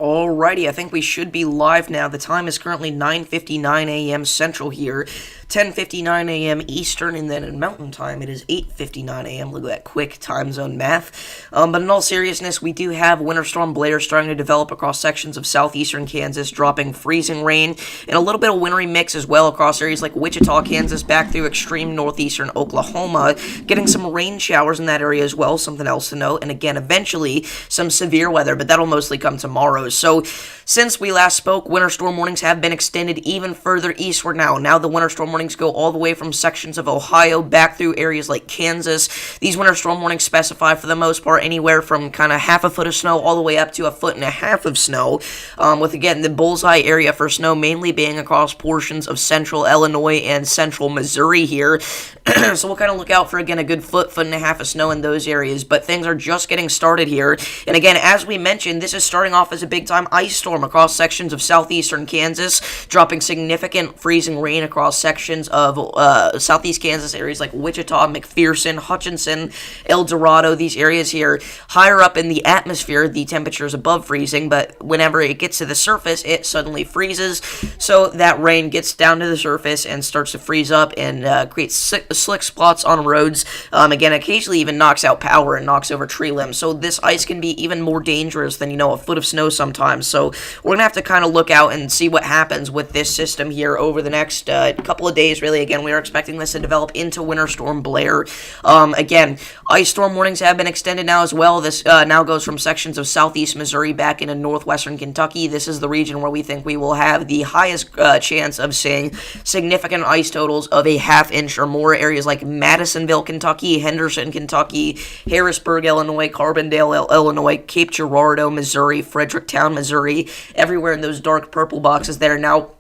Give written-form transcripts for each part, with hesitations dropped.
Alrighty, I think we should be live now. The time is currently 9:59 a.m. Central here, 10:59 a.m. Eastern, and then in Mountain Time it is 8:59 a.m. Look at that quick time zone math. But in all seriousness, we do have Winter Storm Blair starting to develop across sections of southeastern Kansas, dropping freezing rain and a little bit of wintry mix as well across areas like Wichita, Kansas, back through extreme northeastern Oklahoma, getting some rain showers in that area as well, something else to note. And again, eventually some severe weather, but that'll mostly come tomorrow. So, since we last spoke, winter storm warnings have been extended even further eastward now. Now the winter storm warnings go all the way from sections of Ohio back through areas like Kansas. These winter storm warnings specify, for the most part, anywhere from kind of half a foot of snow all the way up to 1.5 feet of snow, with, again, the bullseye area for snow mainly being across portions of central Illinois and central Missouri here. So we'll kind of look out for, again, a good foot and a half of snow in those areas, but things are just getting started here. And again, as we mentioned, this is starting off as a big-time ice storm across sections of southeastern Kansas, dropping significant freezing rain across sections of southeast Kansas, areas like Wichita, McPherson, Hutchinson, El Dorado. These areas here, higher up in the atmosphere, the temperature is above freezing, but whenever it gets to the surface, it suddenly freezes, so that rain gets down to the surface and starts to freeze up and creates slick spots on roads. Again, occasionally even knocks out power and knocks over tree limbs, so this ice can be even more dangerous than, a foot of snow sometimes. So we're going to have to kind of look out and see what happens with this system here over the next couple of days, really. Again, we are expecting this to develop into Winter Storm Blair. Again, ice storm warnings have been extended now as well. This now goes from sections of southeast Missouri back into northwestern Kentucky. This is the region where we think we will have the highest chance of seeing significant ice totals of a half-inch or more. Areas like Madisonville, Kentucky, Henderson, Kentucky, Harrisburg, Illinois, Carbondale, Illinois, Cape Girardeau, Missouri, Fredericktown, Missouri, everywhere in those dark purple boxes there. Now,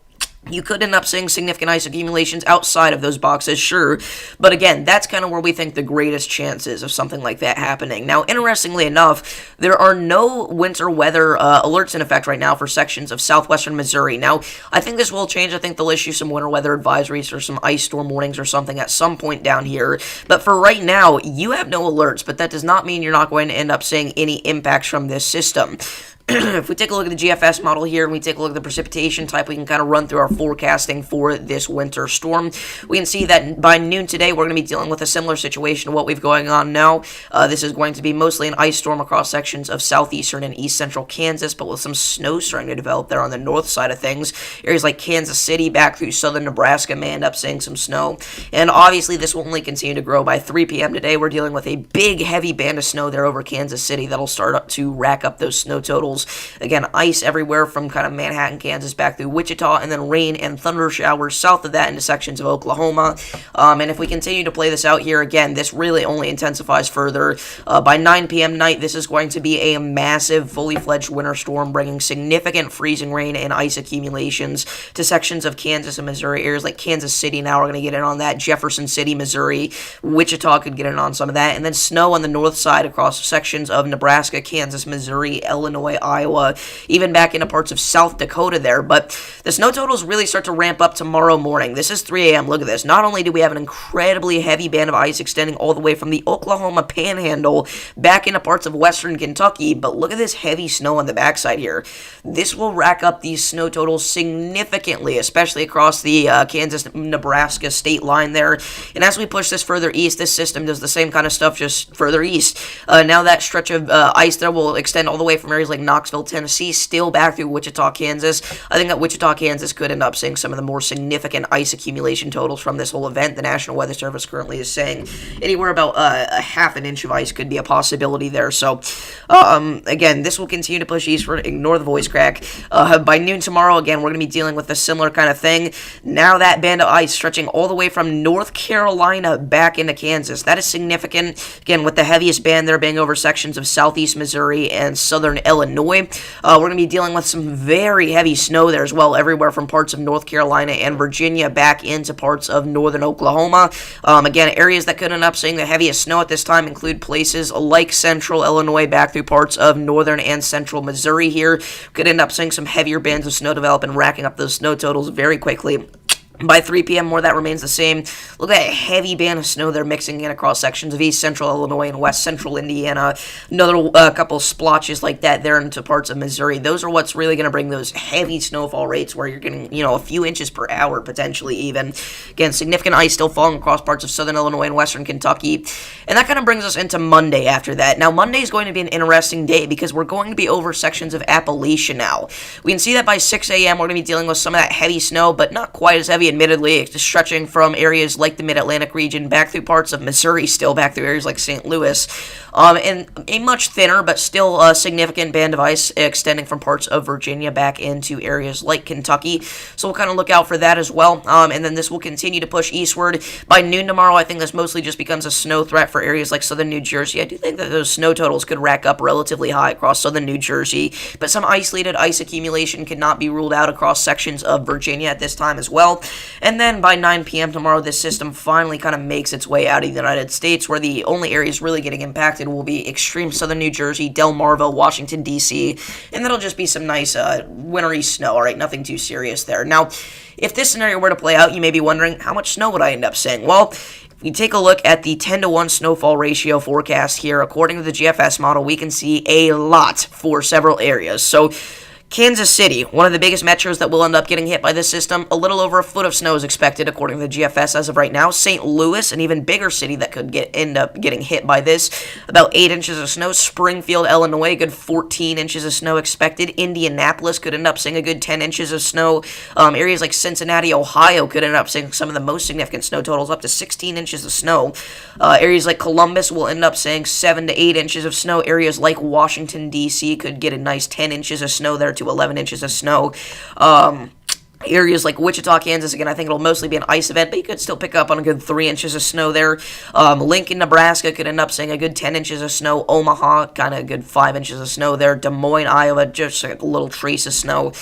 you could end up seeing significant ice accumulations outside of those boxes, sure, but again, that's kind of where we think the greatest chances of something like that happening. Now, interestingly enough, there are no winter weather alerts in effect right now for sections of southwestern Missouri. Now, I think this will change. I think they'll issue some winter weather advisories or some ice storm warnings or something at some point down here, but for right now, you have no alerts, but that does not mean you're not going to end up seeing any impacts from this system. If we take a look at the GFS model here and we take a look at the precipitation type, we can kind of run through our forecasting for this winter storm. We can see that by noon today, we're going to be dealing with a similar situation to what we've going on now. This is going to be mostly an ice storm across sections of southeastern and east central Kansas, but with some snow starting to develop there on the north side of things. Areas like Kansas City back through southern Nebraska may end up seeing some snow. And obviously, this will only continue to grow. By 3 p.m. today, we're dealing with a big, heavy band of snow there over Kansas City that'll start up to rack up those snow totals. Again, ice everywhere from kind of Manhattan, Kansas, back through Wichita, and then rain and thunder showers south of that into sections of Oklahoma. And if we continue to play this out here, again, this really only intensifies further. By 9 p.m. night, this is going to be a massive, fully fledged winter storm, bringing significant freezing rain and ice accumulations to sections of Kansas and Missouri. Areas like Kansas City now are going to get in on that. Jefferson City, Missouri. Wichita could get in on some of that. And then snow on the north side across sections of Nebraska, Kansas, Missouri, Illinois, Iowa, even back into parts of South Dakota there. But the snow totals really start to ramp up tomorrow morning. This is 3 a.m. Look at this. Not only do we have an incredibly heavy band of ice extending all the way from the Oklahoma Panhandle back into parts of western Kentucky, but look at this heavy snow on the backside here. This will rack up these snow totals significantly, especially across the Kansas-Nebraska state line there. And as we push this further east, this system does the same kind of stuff, just further east. Now that stretch of ice there will extend all the way from areas like Knoxville, Tennessee, still back through Wichita, Kansas. I think that Wichita, Kansas could end up seeing some of the more significant ice accumulation totals from this whole event. The National Weather Service currently is saying anywhere about a half an inch of ice could be a possibility there. So, again, this will continue to push eastward. Ignore the voice crack. By noon tomorrow, again, we're going to be dealing with a similar kind of thing. Now that band of ice stretching all the way from North Carolina back into Kansas. That is significant. Again, with the heaviest band there being over sections of southeast Missouri and southern Illinois. We're going to be dealing with some very heavy snow there as well, everywhere from parts of North Carolina and Virginia back into parts of northern Oklahoma. Again, areas that could end up seeing the heaviest snow at this time include places like central Illinois back through parts of northern and central Missouri here. Could end up seeing some heavier bands of snow develop and racking up those snow totals very quickly. By 3 p.m., more of that remains the same. Look at that heavy band of snow there mixing in across sections of east central Illinois and west central Indiana. Another couple splotches like that there into parts of Missouri. Those are what's really going to bring those heavy snowfall rates where you're getting, a few inches per hour potentially even. Again, significant ice still falling across parts of southern Illinois and western Kentucky. And that kind of brings us into Monday after that. Now, Monday is going to be an interesting day because we're going to be over sections of Appalachia now. We can see that by 6 a.m. we're going to be dealing with some of that heavy snow, but not quite as heavy. Admittedly, it's just stretching from areas like the Mid-Atlantic region back through parts of Missouri, still back through areas like St. Louis, and a much thinner but still significant band of ice extending from parts of Virginia back into areas like Kentucky. So we'll kind of look out for that as well. And then this will continue to push eastward. By noon tomorrow, I think this mostly just becomes a snow threat for areas like southern New Jersey. I do think that those snow totals could rack up relatively high across southern New Jersey, but some isolated ice accumulation cannot be ruled out across sections of Virginia at this time as well. And then by 9 p.m. tomorrow, this system finally kind of makes its way out of the United States, where the only areas really getting impacted will be extreme southern New Jersey, Delmarva, Washington, D.C., and that'll just be some nice wintry snow, all right? Nothing too serious there. Now, if this scenario were to play out, you may be wondering, how much snow would I end up seeing? Well, if we take a look at the 10-to-1 snowfall ratio forecast here, according to the GFS model, we can see a lot for several areas. So, Kansas City, one of the biggest metros that will end up getting hit by this system. A little over a foot of snow is expected according to the GFS as of right now. St. Louis, an even bigger city that could end up getting hit by this. About 8 inches of snow. Springfield, Illinois, a good 14 inches of snow expected. Indianapolis could end up seeing a good 10 inches of snow. Areas like Cincinnati, Ohio could end up seeing some of the most significant snow totals, up to 16 inches of snow. Areas like Columbus will end up seeing 7 to 8 inches of snow. Areas like Washington, D.C. could get a nice 10 inches of snow there to 11 inches of snow. Areas like Wichita, Kansas, again, I think it'll mostly be an ice event, but you could still pick up on a good 3 inches of snow there. Lincoln, Nebraska could end up seeing a good 10 inches of snow. Omaha, kind of a good 5 inches of snow there. Des Moines, Iowa, just like a little trace of snow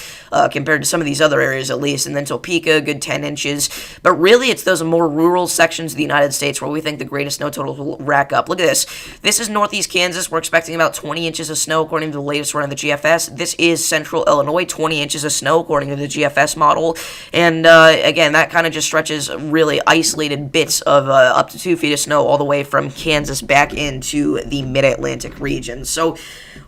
compared to some of these other areas at least. And then Topeka, a good 10 inches. But really, it's those more rural sections of the United States where we think the greatest snow totals will rack up. Look at this. This is northeast Kansas. We're expecting about 20 inches of snow according to the latest run of the GFS. This is central Illinois, 20 inches of snow according to the GFS model. And again, that kind of just stretches really isolated bits of up to 2 feet of snow all the way from Kansas back into the Mid-Atlantic region. So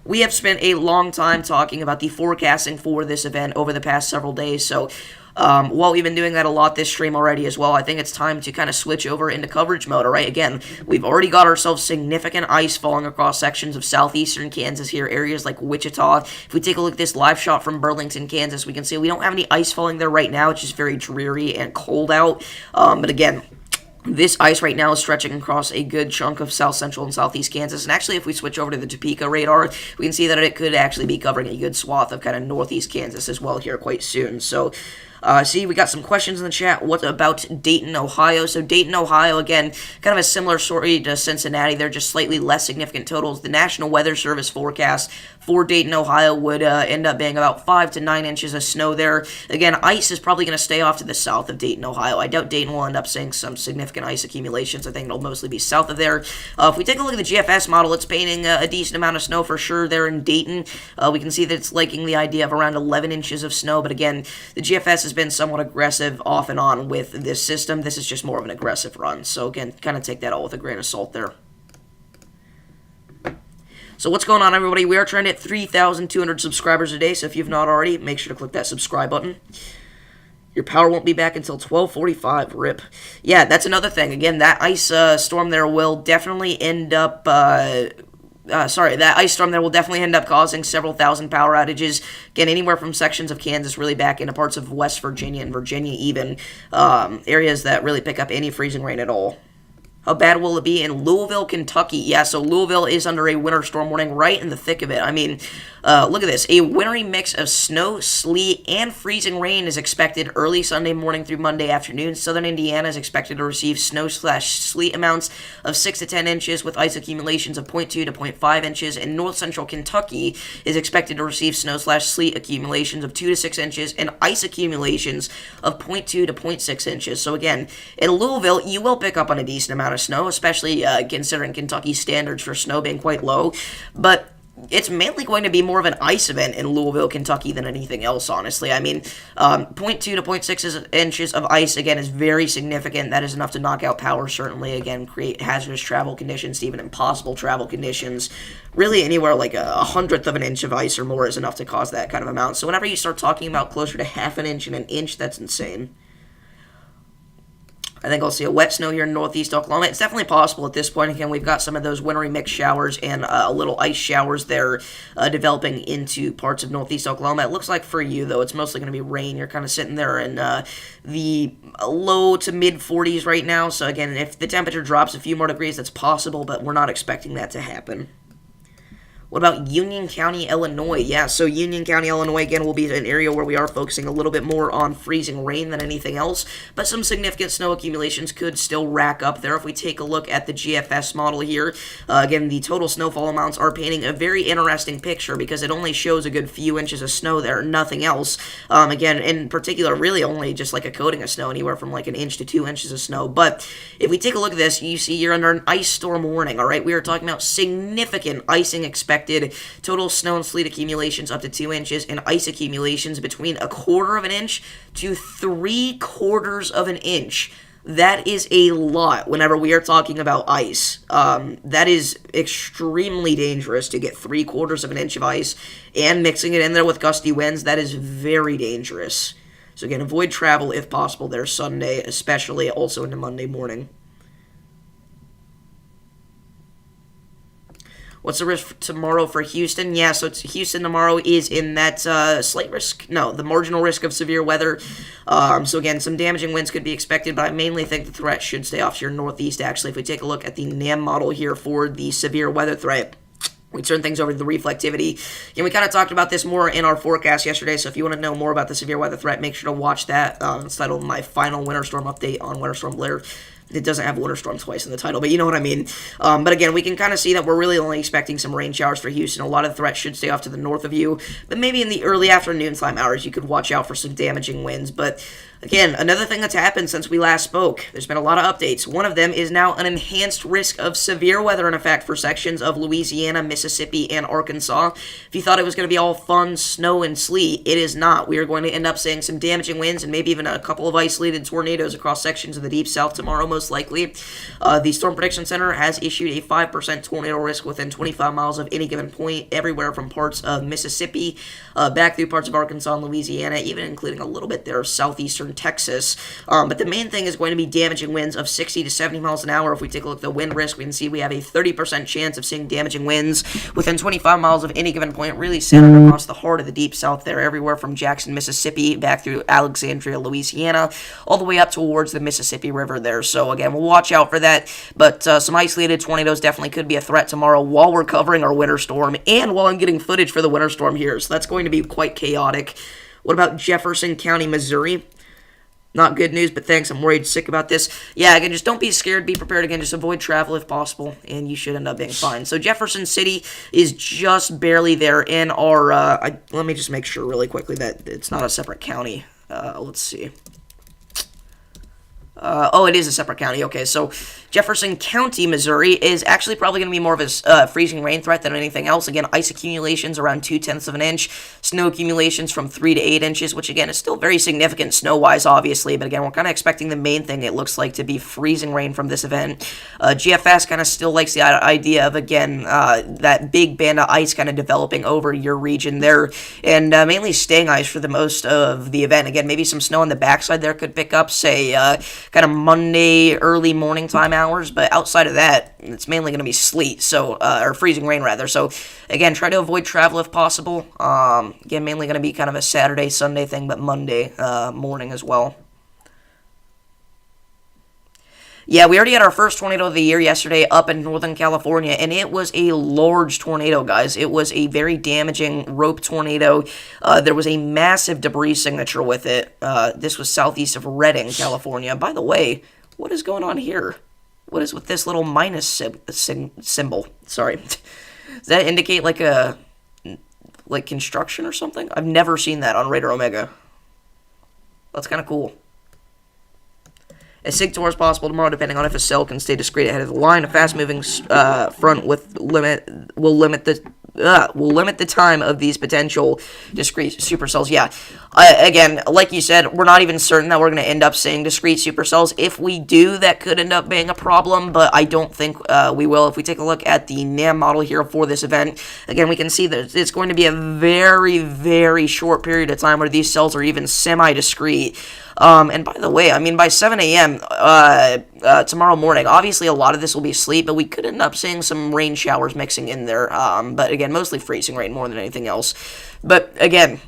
we have spent a long time talking about the forecasting for this event over the past several days. So while we've been doing that a lot this stream already as well, I think it's time to kind of switch over into coverage mode, all right? Again, we've already got ourselves significant ice falling across sections of southeastern Kansas here, areas like Wichita. If we take a look at this live shot from Burlington, Kansas, we can see we don't have any ice falling there right now. It's just very dreary and cold out. But again, this ice right now is stretching across a good chunk of south central and southeast Kansas. And actually, if we switch over to the Topeka radar, we can see that it could actually be covering a good swath of kind of northeast Kansas as well here quite soon. So, see, we got some questions in the chat. What about Dayton, Ohio? So Dayton, Ohio, again, kind of a similar story to Cincinnati. They're just slightly less significant totals. The National Weather Service forecast for Dayton, Ohio would end up being about 5 to 9 inches of snow there. Again, ice is probably going to stay off to the south of Dayton, Ohio. I doubt Dayton will end up seeing some significant ice accumulations. I think it'll mostly be south of there. If we take a look at the GFS model, it's painting a decent amount of snow for sure there in Dayton. We can see that it's liking the idea of around 11 inches of snow, but again, the GFS has been somewhat aggressive off and on with this system. This is just more of an aggressive run. So again, kind of take that all with a grain of salt there. So what's going on, everybody? We are trying to hit 3,200 subscribers a day, so if you've not already, make sure to click that subscribe button. Your power won't be back until 12:45. RIP. Yeah, that's another thing. Again, that ice storm there will definitely end up... that ice storm there will definitely end up causing several thousand power outages. Again, anywhere from sections of Kansas really back into parts of West Virginia and Virginia even. Areas that really pick up any freezing rain at all. How bad will it be in Louisville, Kentucky? Yeah, so Louisville is under a winter storm warning right in the thick of it. I mean, look at this. A wintry mix of snow, sleet, and freezing rain is expected early Sunday morning through Monday afternoon. Southern Indiana is expected to receive snow/sleet amounts of 6 to 10 inches with ice accumulations of 0.2 to 0.5 inches. And north central Kentucky is expected to receive snow/sleet accumulations of 2 to 6 inches and ice accumulations of 0.2 to 0.6 inches. So again, in Louisville, you will pick up on a decent amount of snow, especially considering Kentucky's standards for snow being quite low. But it's mainly going to be more of an ice event in Louisville, Kentucky than anything else, honestly. I mean, zero point 0.2 to zero point 0.6 inches of ice, again, is very significant. That is enough to knock out power, certainly. Again, create hazardous travel conditions, even impossible travel conditions. Really, anywhere like a hundredth of an inch of ice or more is enough to cause that kind of amount. So whenever you start talking about closer to half an inch and an inch, that's insane. I think I'll see a wet snow here in northeast Oklahoma. It's definitely possible at this point. Again, we've got some of those wintry mixed showers and a little ice showers there developing into parts of northeast Oklahoma. It looks like for you, though, it's mostly going to be rain. You're kind of sitting there in the low to mid 40s right now. So, again, if the temperature drops a few more degrees, that's possible, but we're not expecting that to happen. What about Union County, Illinois? Yeah, so Union County, Illinois, again, will be an area where we are focusing a little bit more on freezing rain than anything else, but some significant snow accumulations could still rack up there. If we take a look at the GFS model here, again, the total snowfall amounts are painting a very interesting picture because it only shows a good few inches of snow there, nothing else. Again, in particular, really only just like a coating of snow, anywhere from like an inch to 2 inches of snow. But if we take a look at this, you see you're under an ice storm warning, all right? We are talking about significant icing expected. Total snow and sleet accumulations up to 2 inches and ice accumulations between a quarter of an inch to 3/4 of an inch. That is a lot whenever we are talking about ice. That is extremely dangerous to get 3/4 of an inch of ice and mixing it in there with gusty winds. That is very dangerous. So again, avoid travel if possible there Sunday, especially also into Monday morning. What's the risk tomorrow for Houston? Yeah, so Houston tomorrow is in that slight risk, no, the marginal risk of severe weather. So again, some damaging winds could be expected, but I mainly think the threat should stay off to your northeast, actually. If we take a look at the NAM model here for the severe weather threat, we turn things over to the reflectivity. And we kind of talked about this more in our forecast yesterday, so if you want to know more about the severe weather threat, make sure to watch that. It's titled My Final Winter Storm Update on Winter Storm Blair. It doesn't have Winter Storm twice in the title, but you know what I mean. But again, we can kind of see that we're really only expecting some rain showers for Houston. A lot of the threat should stay off to the north of you, but maybe in the early afternoon time hours, you could watch out for some damaging winds. But again, another thing that's happened since we last spoke, there's been a lot of updates. One of them is now an enhanced risk of severe weather in effect for sections of Louisiana, Mississippi, and Arkansas. If you thought it was going to be all fun, snow, and sleet, it is not. We are going to end up seeing some damaging winds and maybe even a couple of isolated tornadoes across sections of the Deep South tomorrow, most likely. The Storm Prediction Center has issued a 5% tornado risk within 25 miles of any given point, everywhere from parts of Mississippi back through parts of Arkansas and Louisiana, even including a little bit there of southeastern Texas. But the main thing is going to be damaging winds of 60 to 70 miles an hour. If we take a look at the wind risk, we can see we have a 30% chance of seeing damaging winds within 25 miles of any given point, really centered across the heart of the Deep South there, everywhere from Jackson, Mississippi, back through Alexandria, Louisiana, all the way up towards the Mississippi River there. So again, we'll watch out for that, but some isolated tornadoes definitely could be a threat tomorrow while we're covering our winter storm and while I'm getting footage for the winter storm here, so that's going to be quite chaotic. What about Jefferson County, Missouri? Not good news, but thanks. I'm worried sick about this. Yeah, again, just don't be scared. Be prepared. Again, just avoid travel if possible, and you should end up being fine. So Jefferson City is just barely there in our... let me just make sure really quickly that it's not a separate county. Let's see. Oh, it is a separate county. Okay, so Jefferson County, Missouri is actually probably going to be more of a freezing rain threat than anything else. Again, ice accumulations around 0.2 of an inch, snow accumulations from 3 to 8 inches, which again is still very significant snow-wise, obviously. But again, we're kind of expecting the main thing, it looks like, to be freezing rain from this event. GFS kind of still likes the idea of, again, that big band of ice kind of developing over your region there, and mainly staying ice for the most of the event. Again, maybe some snow on the backside there could pick up, say, kind of Monday early morning time hours, but outside of that, it's mainly going to be sleet, so or freezing rain rather. So again, try to avoid travel if possible. Again, mainly going to be kind of a Saturday, Sunday thing, but Monday morning as well. Yeah, we already had our first tornado of the year yesterday up in Northern California, and it was a large tornado, guys. It was a very damaging rope tornado. There was a massive debris signature with it. This was southeast of Redding, California. By the way, what is going on here? What is with this little minus symbol? Sorry. Does that indicate like a construction or something? I've never seen that on Raider Omega. That's kind of cool. As SIG tour as possible tomorrow, depending on if a cell can stay discreet ahead of the line. A fast-moving front will limit the will limit the time of these potential discrete supercells. Yeah, again, like you said, we're not even certain that we're going to end up seeing discrete supercells. If we do, that could end up being a problem, but I don't think we will. If we take a look at the NAM model here for this event, again, we can see that it's going to be a very, very short period of time where these cells are even semi-discrete. And by the way, I mean, by 7 a.m. Tomorrow morning, obviously a lot of this will be sleep, but we could end up seeing some rain showers mixing in there. But again, mostly freezing rain more than anything else. But again,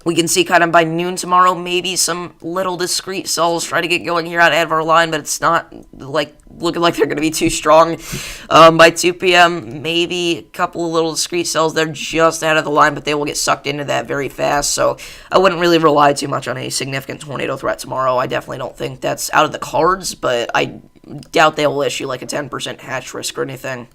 we can see kind of by noon tomorrow, maybe some little discrete cells try to get going here out of our line, but it's not like looking like they're going to be too strong. By 2 p.m., maybe a couple of little discrete cells. They're just out of the line, but they will get sucked into that very fast. So I wouldn't really rely too much on a significant tornado threat tomorrow. I definitely don't think that's out of the cards, but I doubt they will issue like a 10% hatch risk or anything.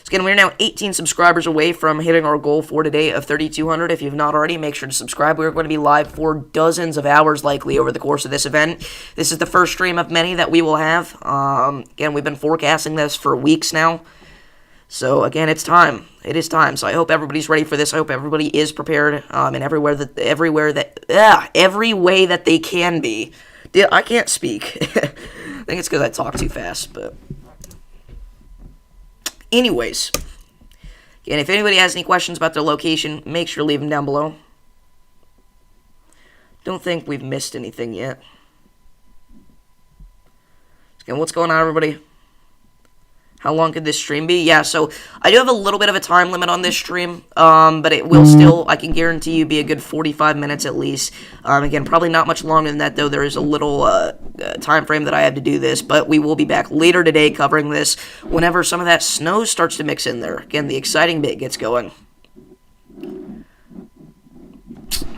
Again, we're now 18 subscribers away from hitting our goal for today of 3,200. If you've not already, make sure to subscribe. We're going to be live for dozens of hours likely over the course of this event. This is the first stream of many that we will have. Again, we've been forecasting this for weeks now. So, again, it's time. It is time. So I hope everybody's ready for this. I hope everybody is prepared in every way that they can be. I can't speak. I think it's because I talk too fast, but... Anyways, and if anybody has any questions about their location, make sure to leave them down below. Don't think we've missed anything yet. Again, what's going on, everybody? How long could this stream be? Yeah, so I do have a little bit of a time limit on this stream, but it will still, I can guarantee you, be a good 45 minutes at least. Again, probably not much longer than that, though. There is a little time frame that I have to do this, but we will be back later today covering this whenever some of that snow starts to mix in there. Again, the exciting bit gets going.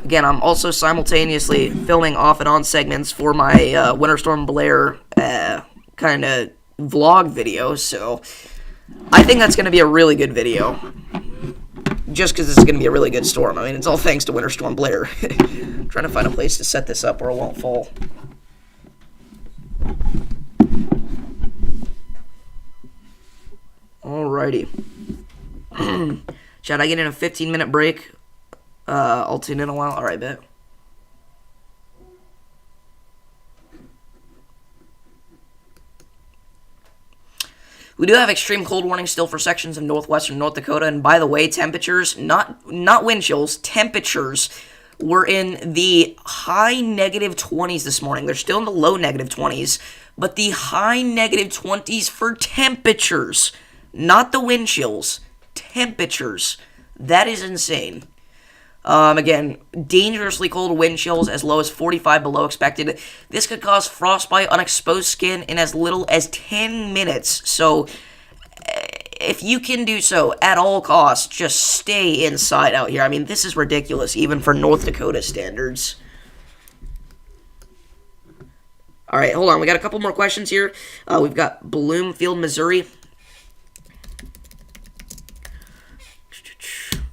Again, I'm also simultaneously filming off and on segments for my Winter Storm Blair kind of vlog video, so I think that's going to be a really good video, just because it's going to be a really good storm. I mean, it's all thanks to Winter Storm Blair. I'm trying to find a place to set this up where it won't fall. Alrighty. Should I get in a 15-minute break? I'll tune in a while. Alright, bet. We do have extreme cold warnings still for sections of northwestern North Dakota, and by the way, temperatures, not wind chills, temperatures were in the high negative 20s this morning. They're still in the low negative 20s, but the high negative 20s for temperatures, not the wind chills, temperatures. That is insane. Again, dangerously cold wind chills as low as 45 below expected. This could cause frostbite on exposed skin in as little as 10 minutes. So, if you can do so at all costs, just stay inside out here. I mean, this is ridiculous, even for North Dakota standards. Alright, hold on. We got a couple more questions here. We've got Bloomfield, Missouri.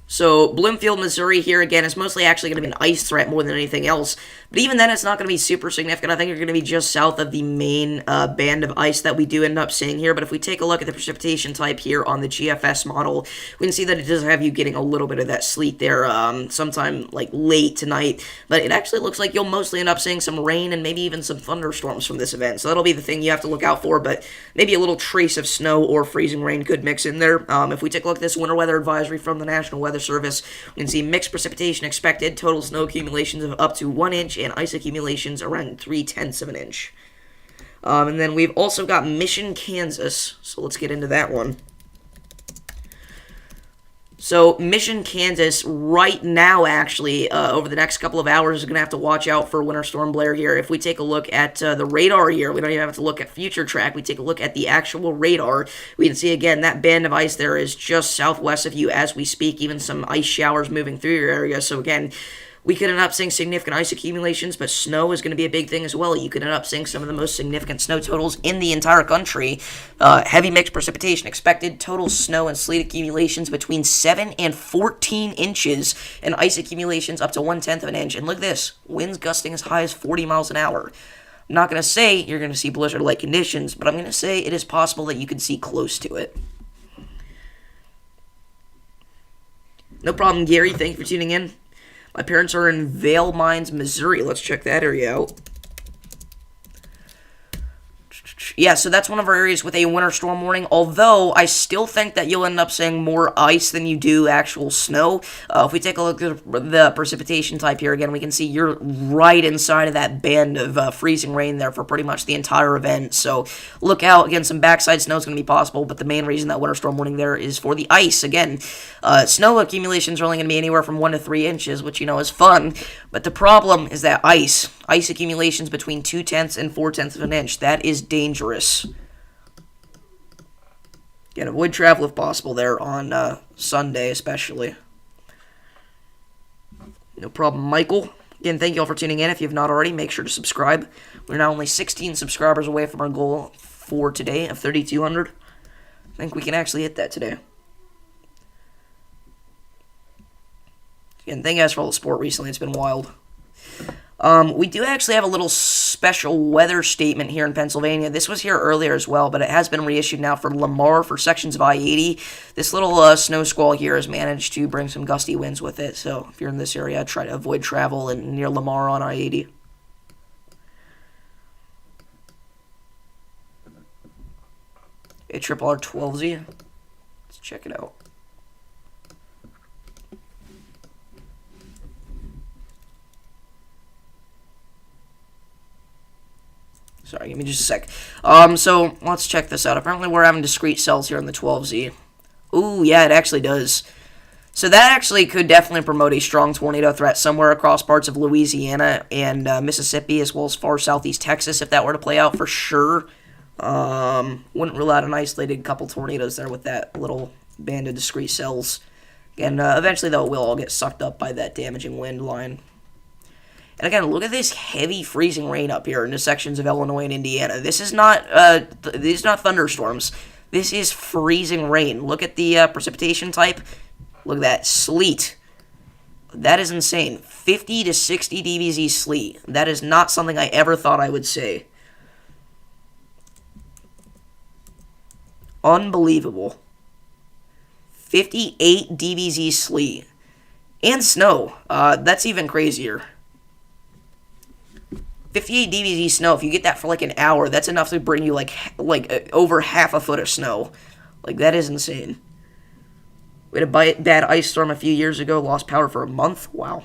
So, Bloomfield, Missouri here, again, is mostly actually going to be an ice threat more than anything else. But even then, it's not going to be super significant. I think you're going to be just south of the main band of ice that we do end up seeing here. But if we take a look at the precipitation type here on the GFS model, we can see that it does have you getting a little bit of that sleet there sometime like late tonight. But it actually looks like you'll mostly end up seeing some rain and maybe even some thunderstorms from this event. So that'll be the thing you have to look out for. But maybe a little trace of snow or freezing rain could mix in there. If we take a look at this winter weather advisory from the National Weather Service, we can see mixed precipitation expected, total snow accumulations of up to 1 inch, and ice accumulations around 0.3 of an inch. And then we've also got Mission, Kansas, so let's get into that one. So, Mission, Kansas, right now, actually, over the next couple of hours, is going to have to watch out for Winter Storm Blair here. If we take a look at the radar here, we don't even have to look at future track. We take a look at the actual radar. We can see, again, that band of ice there is just southwest of you as we speak. Even some ice showers moving through your area. So, again, we could end up seeing significant ice accumulations, but snow is going to be a big thing as well. You could end up seeing some of the most significant snow totals in the entire country. Heavy mixed precipitation expected. Total snow and sleet accumulations between 7 and 14 inches, and ice accumulations up to 1/10 of an inch. And look at this. Winds gusting as high as 40 miles an hour. I'm not going to say you're going to see blizzard-like conditions, but I'm going to say it is possible that you could see close to it. No problem, Gary. Thank you for tuning in. My parents are in Vail Mines, Missouri. Let's check that area out. Yeah, so that's one of our areas with a winter storm warning, although I still think that you'll end up seeing more ice than you do actual snow. If we take a look at the precipitation type here again, we can see you're right inside of that band of freezing rain there for pretty much the entire event, so look out. Again, some backside snow is going to be possible, but the main reason that winter storm warning there is for the ice. Again, snow accumulations are only going to be anywhere from 1 to 3 inches, which, is fun, but the problem is that ice accumulations between 0.2 and 0.4 of an inch, that is dangerous. Again, avoid travel if possible there on Sunday, especially. No problem, Michael. Again, thank you all for tuning in. If you have not already, make sure to subscribe. We're now only 16 subscribers away from our goal for today of 3,200. I think we can actually hit that today. Again, thank you guys for all the support recently. It's been wild. We do actually have a little special weather statement here in Pennsylvania. This was here earlier as well, but it has been reissued now for Lamar for sections of I-80. This little snow squall here has managed to bring some gusty winds with it, so if you're in this area, try to avoid travel near Lamar on I-80. A triple R12Z. Let's check it out. Sorry, give me just a sec. So, let's check this out. Apparently, we're having discrete cells here on the 12Z. Ooh, yeah, it actually does. So, that actually could definitely promote a strong tornado threat somewhere across parts of Louisiana and Mississippi, as well as far southeast Texas, if that were to play out for sure. Wouldn't rule out an isolated couple tornadoes there with that little band of discrete cells. And eventually, though, it will all get sucked up by that damaging wind line. And again, look at this heavy freezing rain up here in the sections of Illinois and Indiana. This is not thunderstorms. This is freezing rain. Look at the precipitation type. Look at that sleet. That is insane. 50 to 60 dBz sleet. That is not something I ever thought I would say. Unbelievable. 58 dBz sleet. And snow. That's even crazier. 58 dBz snow, if you get that for like an hour, that's enough to bring you like over half a foot of snow. Like, that is insane. We had a bad ice storm a few years ago, lost power for a month. Wow.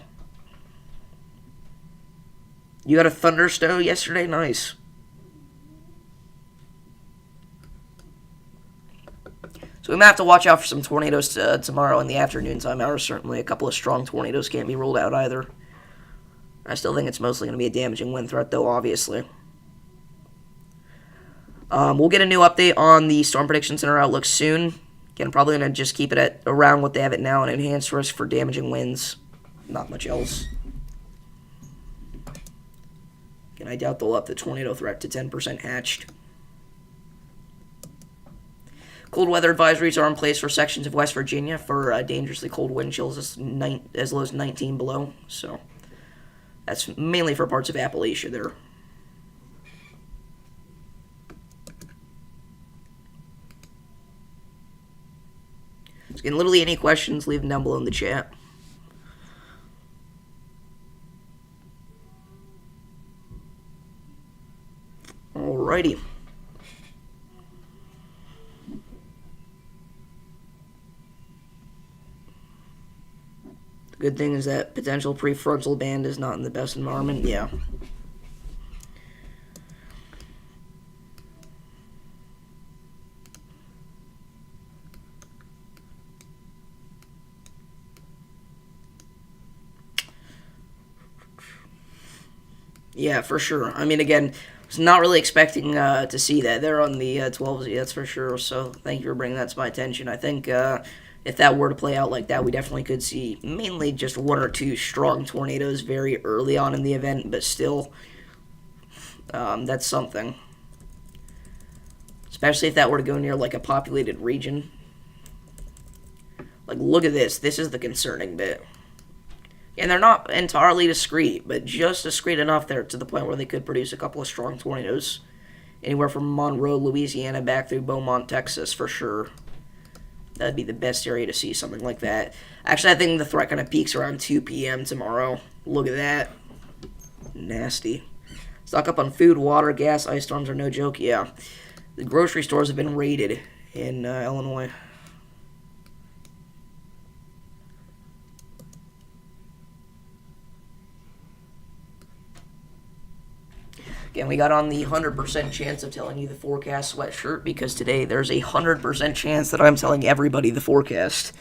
You got a thunderstorm yesterday? Nice. So we might have to watch out for some tornadoes tomorrow in the afternoon time hours. Certainly a couple of strong tornadoes can't be ruled out either. I still think it's mostly going to be a damaging wind threat, though, obviously. We'll get a new update on the Storm Prediction Center outlook soon. Again, I'm probably going to just keep it at around what they have it now, an enhanced risk for damaging winds. Not much else. Again, I doubt they'll up the tornado threat to 10% hatched. Cold weather advisories are in place for sections of West Virginia for dangerously cold wind chills as low as 19 below, so... That's mainly for parts of Appalachia there. So again, literally any questions, leave them down below in the chat. Alrighty. Good thing is that potential prefrontal band is not in the best environment. Yeah. Yeah, for sure. I mean, again, I was not really expecting to see that there on the 12Z, that's for sure. So thank you for bringing that to my attention. I think if that were to play out like that, we definitely could see mainly just 1 or 2 strong tornadoes very early on in the event, but still, that's something. Especially if that were to go near, like, a populated region. Like, look at this. This is the concerning bit. And they're not entirely discrete, but just discrete enough there to the point where they could produce a couple of strong tornadoes. Anywhere from Monroe, Louisiana, back through Beaumont, Texas, for sure. That'd be the best area to see something like that. Actually, I think the threat kind of peaks around 2 p.m. tomorrow. Look at that. Nasty. Stock up on food, water, gas. Ice storms are no joke. Yeah. The grocery stores have been raided in Illinois. Again, we got on the 100% chance of telling you the forecast sweatshirt because today there's a 100% chance that I'm telling everybody the forecast.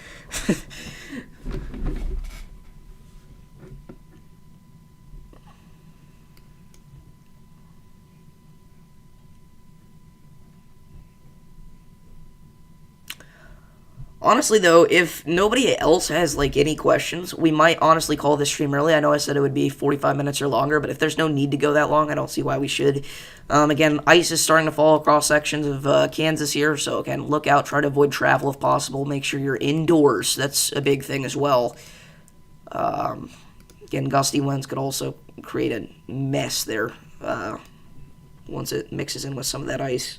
Honestly, though, if nobody else has, like, any questions, we might honestly call this stream early. I know I said it would be 45 minutes or longer, but if there's no need to go that long, I don't see why we should. Again, ice is starting to fall across sections of Kansas here, so, again, look out. Try to avoid travel if possible. Make sure you're indoors. That's a big thing as well. Again, gusty winds could also create a mess there once it mixes in with some of that ice.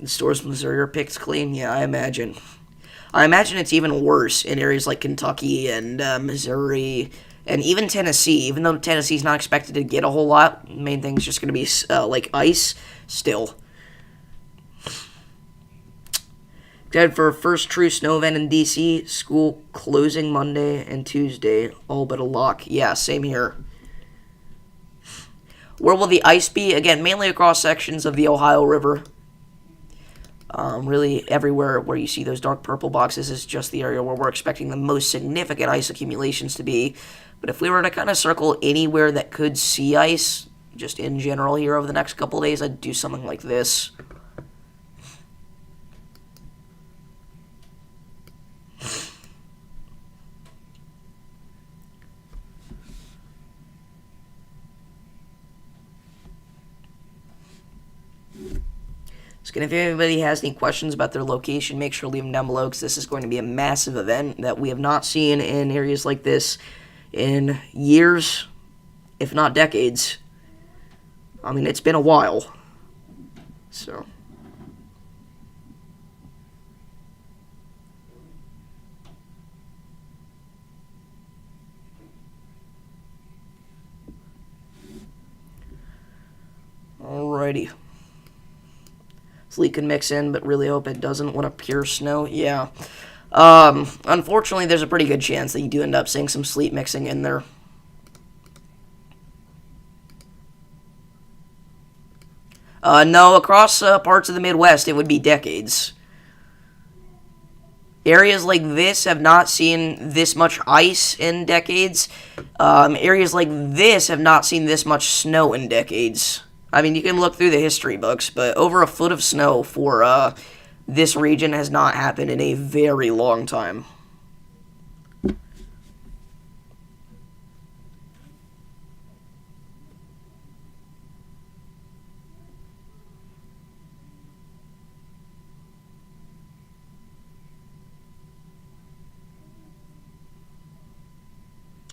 The stores in Missouri are picked clean. Yeah, I imagine. I imagine it's even worse in areas like Kentucky and Missouri and even Tennessee. Even though Tennessee's not expected to get a whole lot, the main thing is just going to be like ice still. Excited for first true snow event in D.C. School closing Monday and Tuesday. All but a lock. Yeah, same here. Where will the ice be? Again, mainly across sections of the Ohio River. Really, everywhere where you see those dark purple boxes is just the area where we're expecting the most significant ice accumulations to be. But if we were to kind of circle anywhere that could see ice, just in general here over the next couple of days, I'd do something like this. And if anybody has any questions about their location, make sure to leave them down below because this is going to be a massive event that we have not seen in areas like this in years, if not decades. I mean, it's been a while. So. Alrighty. Sleet can mix in, but really hope it doesn't. Want a pure snow? Yeah. Unfortunately, there's a pretty good chance that you do end up seeing some sleet mixing in there. No, across parts of the Midwest, it would be decades. Areas like this have not seen this much ice in decades. Areas like this have not seen this much snow in decades. I mean, you can look through the history books, but over a foot of snow for this region has not happened in a very long time.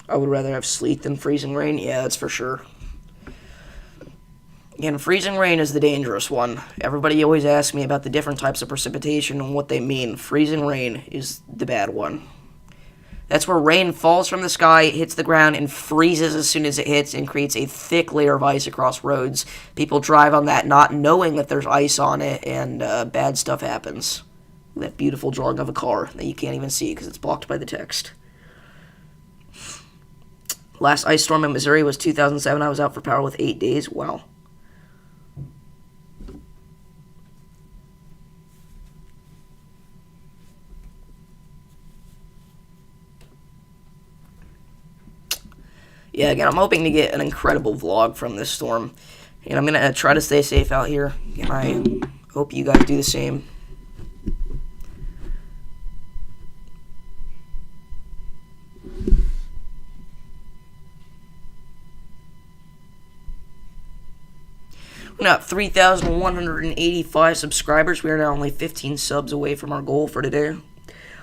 I would rather have sleet than freezing rain. Yeah, that's for sure. Again, freezing rain is the dangerous one. Everybody always asks me about the different types of precipitation and what they mean. Freezing rain is the bad one. That's where rain falls from the sky, hits the ground, and freezes as soon as it hits and creates a thick layer of ice across roads. People drive on that not knowing that there's ice on it, and bad stuff happens. That beautiful drawing of a car that you can't even see because it's blocked by the text. Last ice storm in Missouri was 2007. I was out for power with 8 days. Wow. Yeah, again, I'm hoping to get an incredible vlog from this storm. And I'm going to try to stay safe out here. And I hope you guys do the same. We're now at 3,185 subscribers. We are now only 15 subs away from our goal for today.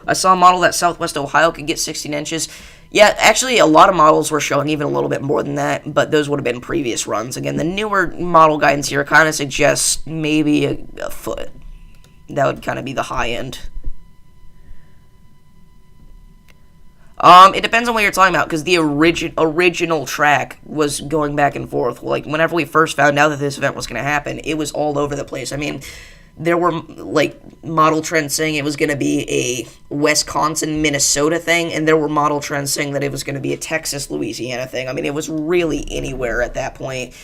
I saw a model that Southwest Ohio could get 16 inches. Yeah, actually, a lot of models were showing even a little bit more than that, but those would have been previous runs. Again, the newer model guidance here kind of suggests maybe a foot. That would kind of be the high end. It depends on what you're talking about, because the original track was going back and forth. Like, whenever we first found out that this event was going to happen, it was all over the place. I mean, there were, like, model trends saying it was going to be a Wisconsin, Minnesota thing, and there were model trends saying that it was going to be a Texas, Louisiana thing. I mean, it was really anywhere at that point.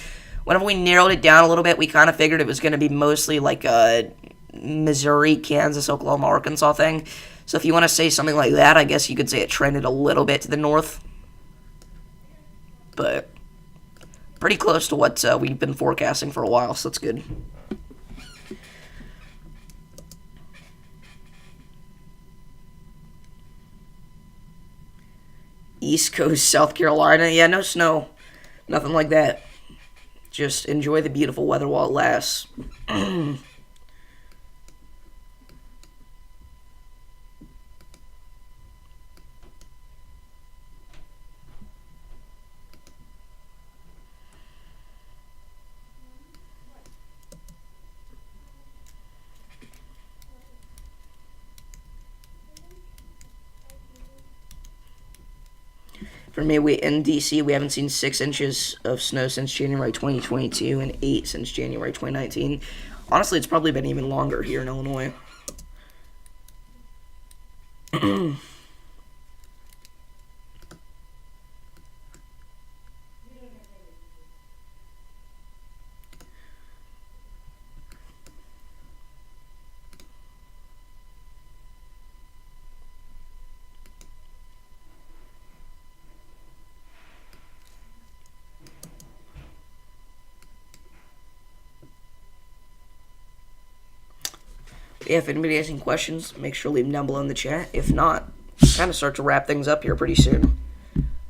Whenever we narrowed it down a little bit, we kind of figured it was going to be mostly, like, a Missouri, Kansas, Oklahoma, Arkansas thing. So if you want to say something like that, I guess you could say it trended a little bit to the north. But pretty close to what we've been forecasting for a while, so that's good. East Coast, South Carolina. Yeah, no snow. Nothing like that. Just enjoy the beautiful weather while it lasts. For me, in DC, we haven't seen 6 inches of snow since January 2022 and 8 since January 2019. Honestly, it's probably been even longer here in Illinois. Yeah, if anybody has any questions, make sure to leave them down below in the chat. If not, kind of start to wrap things up here pretty soon.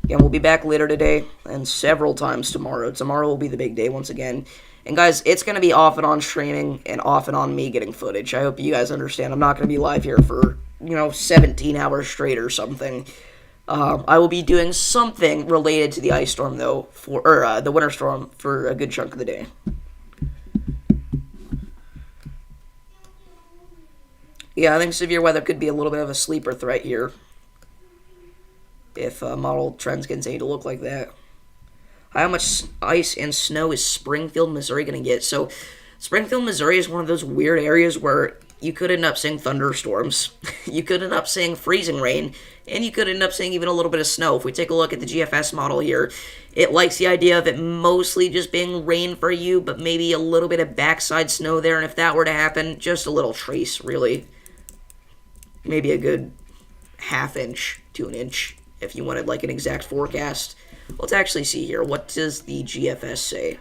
Again, we'll be back later today and several times tomorrow. Tomorrow will be the big day once again. And guys, it's going to be off and on streaming and off and on me getting footage. I hope you guys understand. I'm not going to be live here for, 17 hours straight or something. I will be doing something related to the ice storm, though, or the winter storm for a good chunk of the day. Yeah, I think severe weather could be a little bit of a sleeper threat here if model trends continue to look like that. How much ice and snow is Springfield, Missouri going to get? So, Springfield, Missouri is one of those weird areas where you could end up seeing thunderstorms, you could end up seeing freezing rain, and you could end up seeing even a little bit of snow. If we take a look at the GFS model here, it likes the idea of it mostly just being rain for you, but maybe a little bit of backside snow there, and if that were to happen, just a little trace, really. Maybe a good ½ inch to an inch if you wanted like an exact forecast. Let's actually see here. What does the GFS say?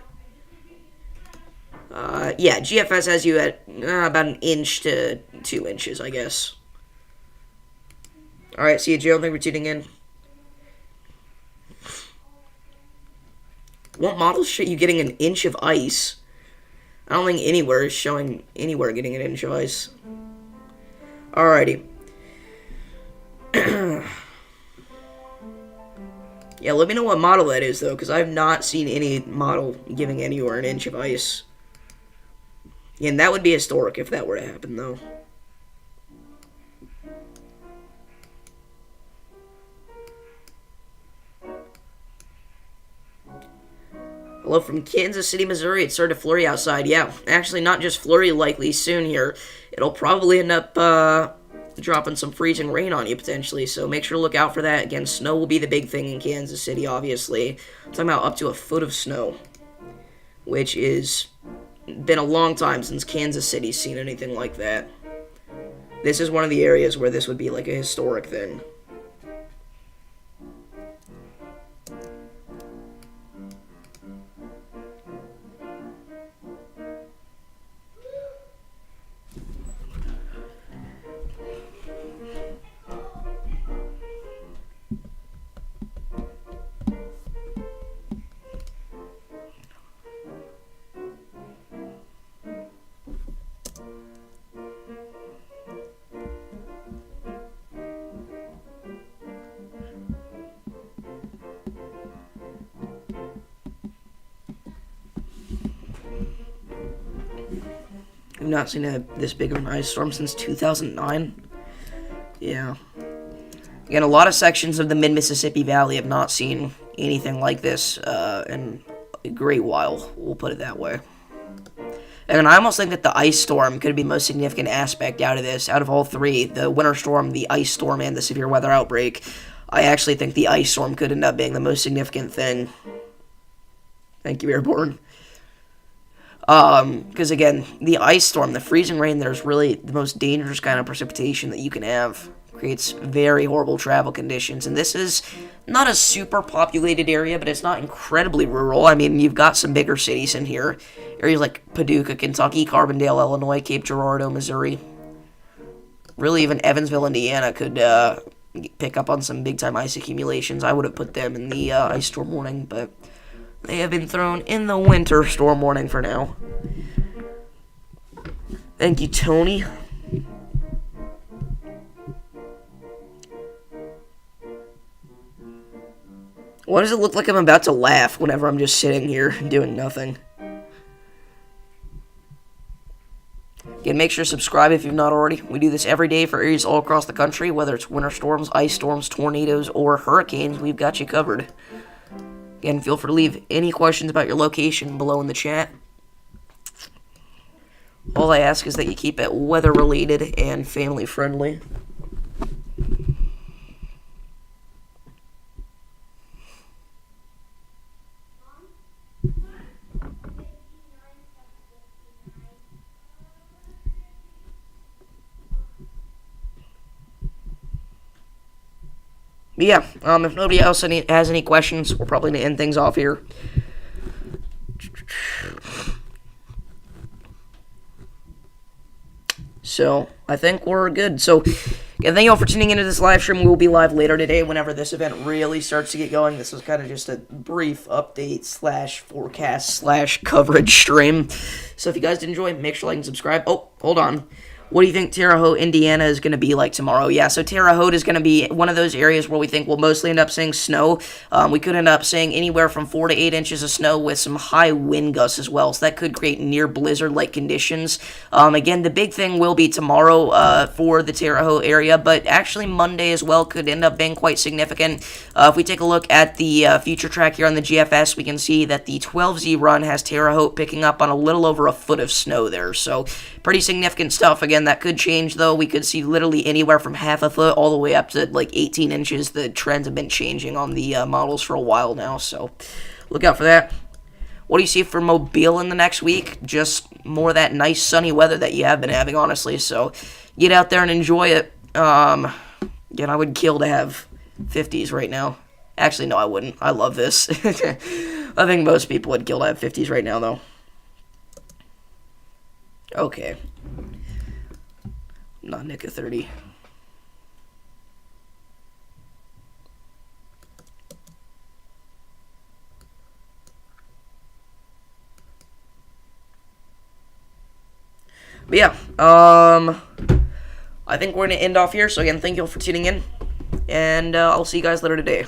Yeah, GFS has you at about 1 inch to 2 inches, I guess. Alright, see you, Joe. Thank you for tuning in. What models show you getting 1 inch of ice? I don't think anywhere is showing anywhere getting 1 inch of ice. Alrighty. Yeah, let me know what model that is, though, because I have not seen any model giving anywhere 1 inch of ice. And that would be historic if that were to happen, though. Hello from Kansas City, Missouri. It started to flurry outside. Yeah, actually, not just flurry likely soon here. It'll probably end up dropping some freezing rain on you, potentially. So make sure to look out for that. Again, snow will be the big thing in Kansas City, obviously. I'm talking about up to 1 foot of snow, which is been a long time since Kansas City's seen anything like that. This is one of the areas where this would be like a historic thing. We've not seen this big of an ice storm since 2009. Yeah. Again, a lot of sections of the mid-Mississippi Valley have not seen anything like this in a great while. We'll put it that way. And I almost think that the ice storm could be the most significant aspect out of this. Out of all three, the winter storm, the ice storm, and the severe weather outbreak, I actually think the ice storm could end up being the most significant thing. Thank you, Airborne. Because again, the ice storm, the freezing rain, there's really the most dangerous kind of precipitation that you can have. Creates very horrible travel conditions, and this is not a super populated area, but it's not incredibly rural. I mean, you've got some bigger cities in here. Areas like Paducah, Kentucky, Carbondale, Illinois, Cape Girardeau, Missouri. Really, even Evansville, Indiana could pick up on some big-time ice accumulations. I would have put them in the ice storm warning, but they have been thrown in the winter storm warning for now. Thank you, Tony. Why does it look like I'm about to laugh whenever I'm just sitting here doing nothing? Again, make sure to subscribe if you've not already. We do this every day for areas all across the country, whether it's winter storms, ice storms, tornadoes, or hurricanes, we've got you covered. Again, feel free to leave any questions about your location below in the chat. All I ask is that you keep it weather-related and family-friendly. But yeah, if nobody else has any questions, we're probably going to end things off here. So, I think we're good. So, again, thank you all for tuning into this live stream. We will be live later today whenever this event really starts to get going. This was kind of just a brief update / forecast / coverage stream. So, if you guys did enjoy, make sure to like and subscribe. Oh, hold on. What do you think Terre Haute, Indiana is going to be like tomorrow? Yeah, so Terre Haute is going to be one of those areas where we think we'll mostly end up seeing snow. We could end up seeing anywhere from 4 to 8 inches of snow with some high wind gusts as well. So that could create near blizzard-like conditions. Again, the big thing will be tomorrow for the Terre Haute area, but actually Monday as well could end up being quite significant. If we take a look at the future track here on the GFS, we can see that the 12Z run has Terre Haute picking up on a little over a foot of snow there. So pretty significant stuff. Again, that could change, though. We could see literally anywhere from half a foot all the way up to like 18 inches. The trends have been changing on the models for a while now, so look out for that. What do you see for Mobile in the next week? Just more of that nice sunny weather that you have been having, honestly. So get out there and enjoy it. Again, I would kill to have 50s right now. Actually, no, I wouldn't. I love this. I think most people would kill to have 50s right now, though. Okay. Not Nick a 30. But yeah, I think we're going to end off here. So again, thank you all for tuning in, and I'll see you guys later today.